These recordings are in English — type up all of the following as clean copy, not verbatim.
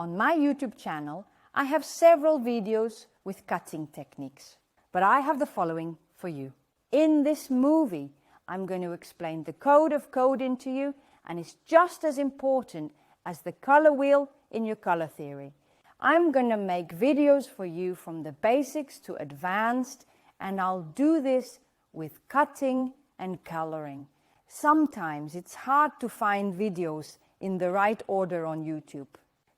On my YouTube channel, I have several videos with cutting techniques, but I have the following for you. In this movie, I'm going to explain the code of coding to you, and it's just as important as the color wheel in your color theory. I'm going to make videos for you from the basics to advanced, and I'll do this with cutting and coloring. Sometimes it's hard to find videos in the right order on YouTube.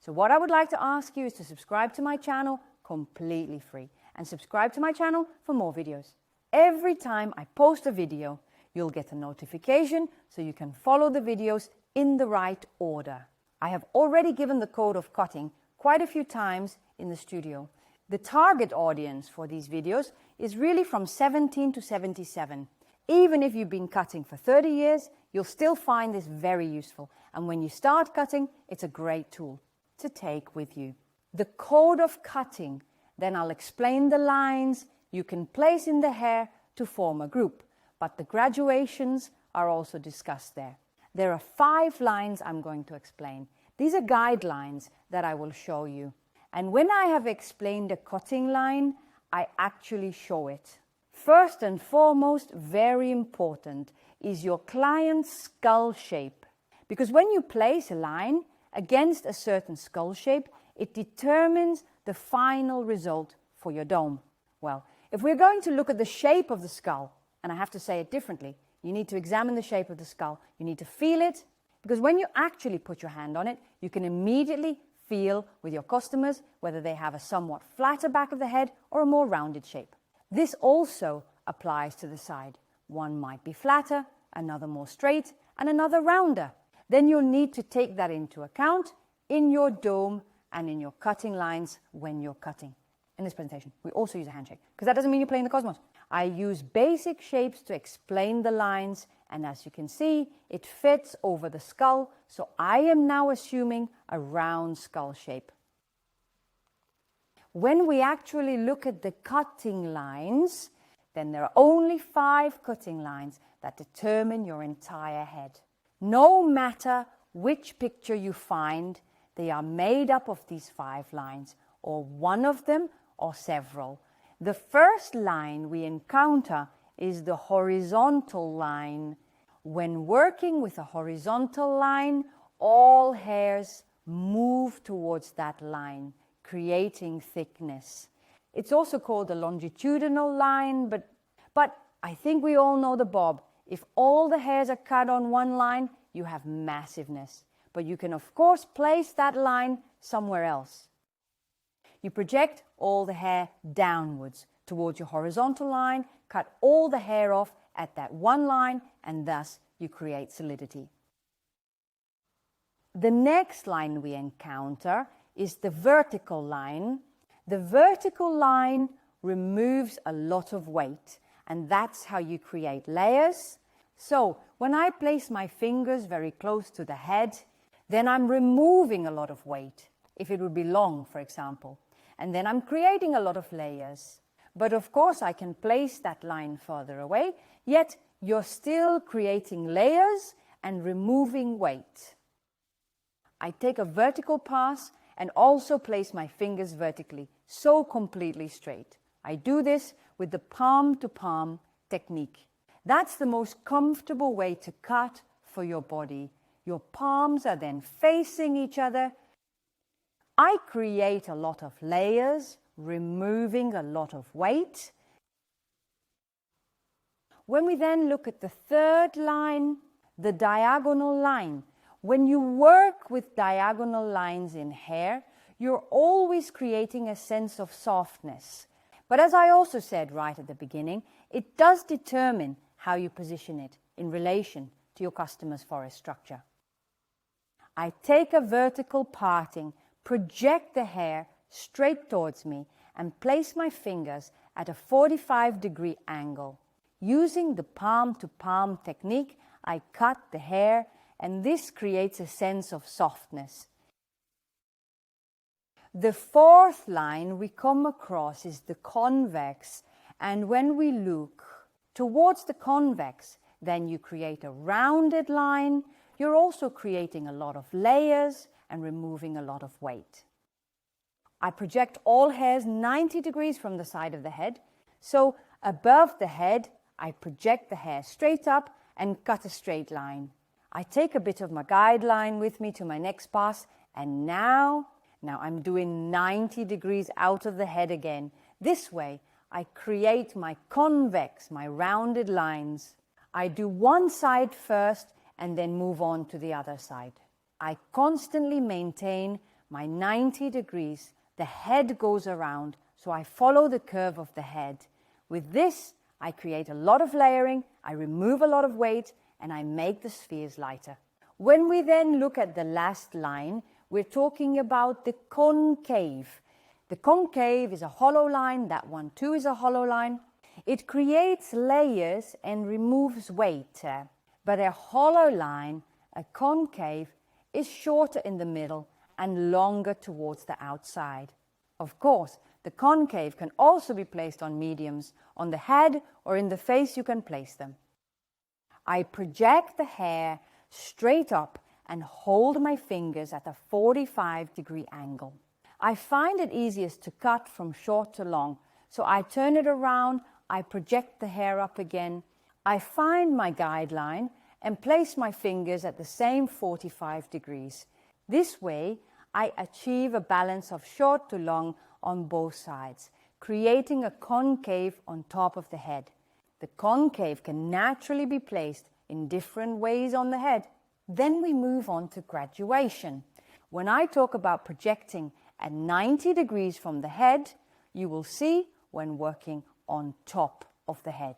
So what I would like to ask you is to subscribe to my channel completely free, and subscribe to my channel for more videos. Every time I post a video, you'll get a notification so you can follow the videos in the right order. I have already given the code of cutting quite a few times in the studio. The target audience for these videos is really from 17 to 77. Even if you've been cutting for 30 years, you'll still find this very useful. And when you start cutting, it's a great tool to take with you. The code of cutting, then I'll explain the lines you can place in the hair to form a group, but the graduations are also discussed there. There are 5 lines I'm going to explain. These are guidelines that I will show you. And when I have explained a cutting line, I actually show it. First and foremost, very important, is your client's skull shape. Because when you place a line against a certain skull shape, it determines the final result for your dome. Well, if we're going to look at the shape of the skull, and I have to say it differently, you need to examine the shape of the skull. You need to feel it, because when you actually put your hand on it, you can immediately feel with your customers whether they have a somewhat flatter back of the head or a more rounded shape. This also applies to the side. One might be flatter, another more straight, and another rounder. Then you'll need to take that into account in your dome and in your cutting lines when you're cutting. In this presentation, we also use a handshake, because that doesn't mean you're playing the cosmos. I use basic shapes to explain the lines, and as you can see, it fits over the skull, so I am now assuming a round skull shape. When we actually look at the cutting lines, then there are only 5 cutting lines that determine your entire head. No matter which picture you find, they are made up of these 5 lines, or one of them or several. The first line we encounter is the horizontal line. When working with a horizontal line, all hairs move towards that line, creating thickness. It's also called a longitudinal line, but I think we all know the bob. If all the hairs are cut on one line, you have massiveness. But you can of course place that line somewhere else. You project all the hair downwards towards your horizontal line, cut all the hair off at that one line, and thus you create solidity. The next line we encounter is the vertical line. The vertical line removes a lot of weight, and that's how you create layers. So when I place my fingers very close to the head, then I'm removing a lot of weight, if it would be long, for example. And then I'm creating a lot of layers. But of course I can place that line further away, yet you're still creating layers and removing weight. I take a vertical pass and also place my fingers vertically, so completely straight. I do this with the palm-to-palm technique. That's the most comfortable way to cut for your body. Your palms are then facing each other. I create a lot of layers, removing a lot of weight. When we then look at the third line, the diagonal line, when you work with diagonal lines in hair, you're always creating a sense of softness. But as I also said right at the beginning, it does determine how you position it in relation to your customer's forest structure. I take a vertical parting, project the hair straight towards me, and place my fingers at a 45-degree angle. Using the palm-to-palm technique, I cut the hair, and this creates a sense of softness. The fourth line we come across is the convex, and when we look towards the convex, then you create a rounded line. You're also creating a lot of layers and removing a lot of weight. I project all hairs 90 degrees from the side of the head. So above the head, I project the hair straight up and cut a straight line. I take a bit of my guideline with me to my next pass, and now I'm doing 90 degrees out of the head again. This way, I create my convex, my rounded lines. I do one side first and then move on to the other side. I constantly maintain my 90 degrees. The head goes around, so I follow the curve of the head. With this, I create a lot of layering, I remove a lot of weight, and I make the spheres lighter. When we then look at the last line, we're talking about the concave. The concave is a hollow line, that one too is a hollow line. It creates layers and removes weight. But a hollow line, a concave, is shorter in the middle and longer towards the outside. Of course, the concave can also be placed on mediums. On the head or in the face you can place them. I project the hair straight up and hold my fingers at a 45-degree angle. I find it easiest to cut from short to long, so I turn it around, I project the hair up again. I find my guideline and place my fingers at the same 45 degrees. This way, I achieve a balance of short to long on both sides, creating a concave on top of the head. The concave can naturally be placed in different ways on the head. Then we move on to graduation. When I talk about projecting at 90 degrees from the head, you will see when working on top of the head.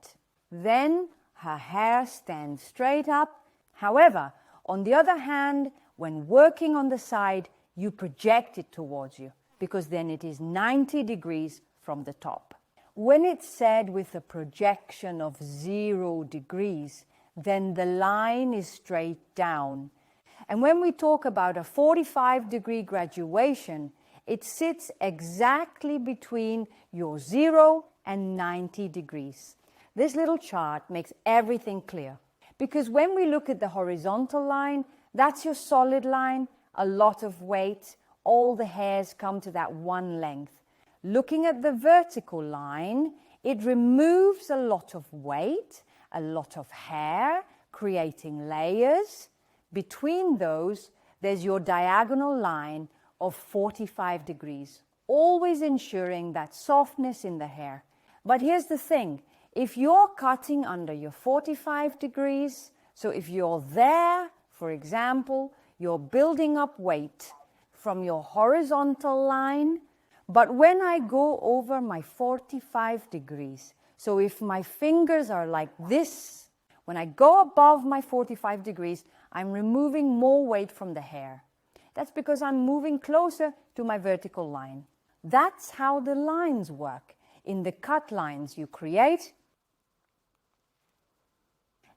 Then her hair stands straight up. However, on the other hand, when working on the side, you project it towards you, because then it is 90 degrees from the top. When it's said with a projection of 0 degrees, then the line is straight down. And when we talk about a 45-degree graduation, it sits exactly between your 0 and 90 degrees. This little chart makes everything clear, because when we look at the horizontal line, that's your solid line, a lot of weight, all the hairs come to that one length. Looking at the vertical line, it removes a lot of weight, a lot of hair, creating layers. Between those, there's your diagonal line of 45 degrees, always ensuring that softness in the hair. But here's the thing, if you're cutting under your 45 degrees, so if you're there, for example, you're building up weight from your horizontal line, but when I go over my 45 degrees, so if my fingers are like this, when I go above my 45 degrees, I'm removing more weight from the hair. That's because I'm moving closer to my vertical line. That's how the lines work. In the cut lines you create.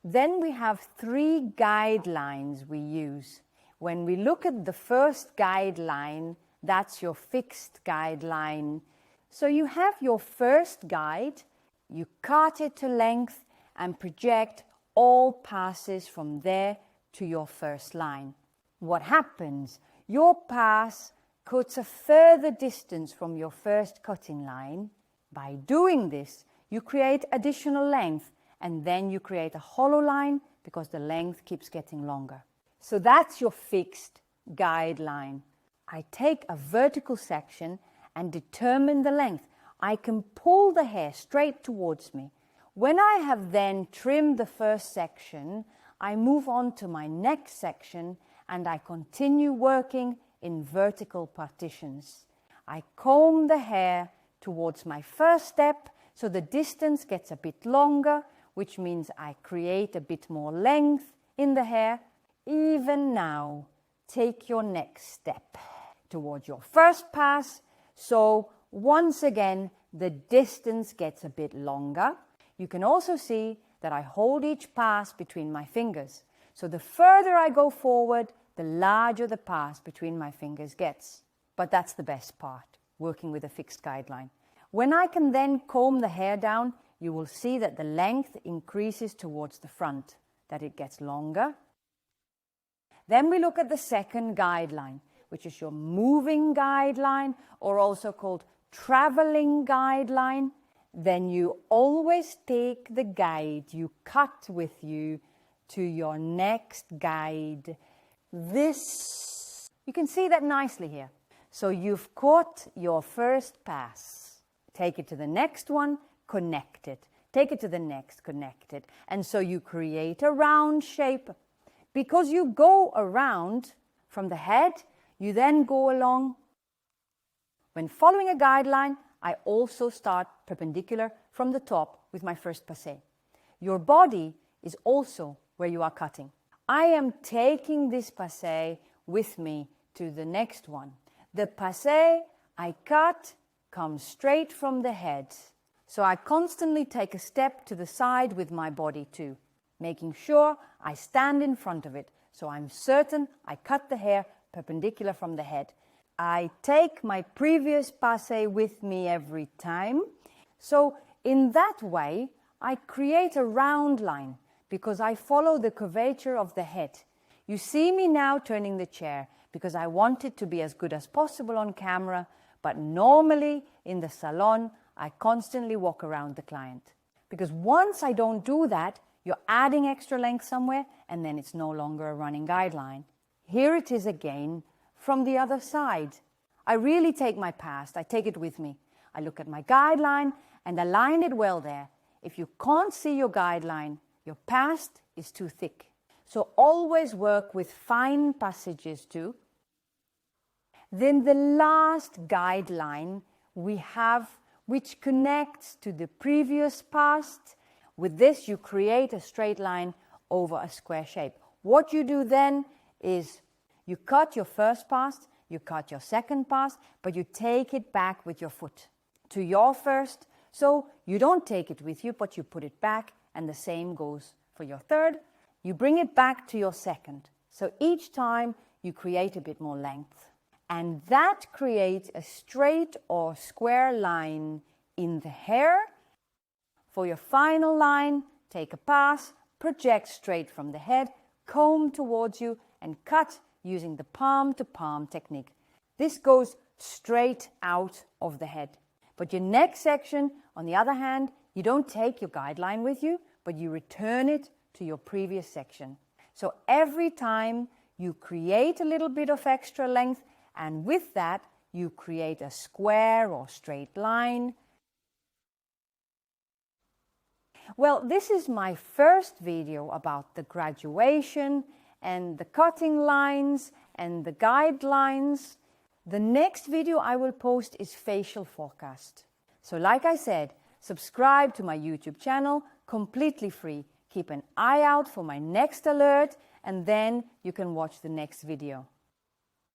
Then we have 3 guidelines we use. When we look at the first guideline, that's your fixed guideline. So you have your first guide, you cut it to length and project all passes from there to your first line. What happens? Your pass cuts a further distance from your first cutting line. By doing this, you create additional length, and then you create a hollow line because the length keeps getting longer. So that's your fixed guideline. I take a vertical section and determine the length. I can pull the hair straight towards me. When I have then trimmed the first section, I move on to my next section and I continue working in vertical partitions. I comb the hair towards my first step so the distance gets a bit longer, which means I create a bit more length in the hair. Even now, take your next step towards your first pass. So once again, the distance gets a bit longer. You can also see that I hold each pass between my fingers. So the further I go forward, the larger the pass between my fingers gets. But that's the best part, working with a fixed guideline. When I can then comb the hair down, you will see that the length increases towards the front, that it gets longer. Then we look at the second guideline. which is your moving guideline, or also called traveling guideline, then you always take the guide you cut with you to your next guide. This, you can see that nicely here. So you've caught your first pass. Take it to the next one, connect it. Take it to the next, connect it. And so you create a round shape. Because you go around from the head, you then go along. When following a guideline, I also start perpendicular from the top with my first passé. Your body is also where you are cutting. I am taking this passé with me to the next one. The passé I cut comes straight from the head. So I constantly take a step to the side with my body too, making sure I stand in front of it. So I'm certain I cut the hair perpendicular from the head. I take my previous passé with me every time. So in that way, I create a round line because I follow the curvature of the head. You see me now turning the chair because I want it to be as good as possible on camera, but normally in the salon, I constantly walk around the client. Because once I don't do that, you're adding extra length somewhere and then it's no longer a running guideline. Here it is again from the other side. I really take my past, I take it with me. I look at my guideline and align it well there. If you can't see your guideline, your past is too thick. So always work with fine passages too. Then the last guideline we have, which connects to the previous past. With this, you create a straight line over a square shape. What you do then is you cut your first pass, you cut your second pass, but you take it back with your foot to your first. So you don't take it with you, but you put it back, and the same goes for your third. You bring it back to your second. So each time you create a bit more length. And that creates a straight or square line in the hair. For your final line, take a pass, project straight from the head, comb towards you, and cut using the palm-to-palm technique. This goes straight out of the head. But your next section, on the other hand, you don't take your guideline with you, but you return it to your previous section. So every time you create a little bit of extra length, and with that, you create a square or straight line. Well, this is my first video about the graduation and the cutting lines and the guidelines. The next video I will post is facial forecast. So like I said, subscribe to my YouTube channel, completely free. Keep an eye out for my next alert, and then you can watch the next video.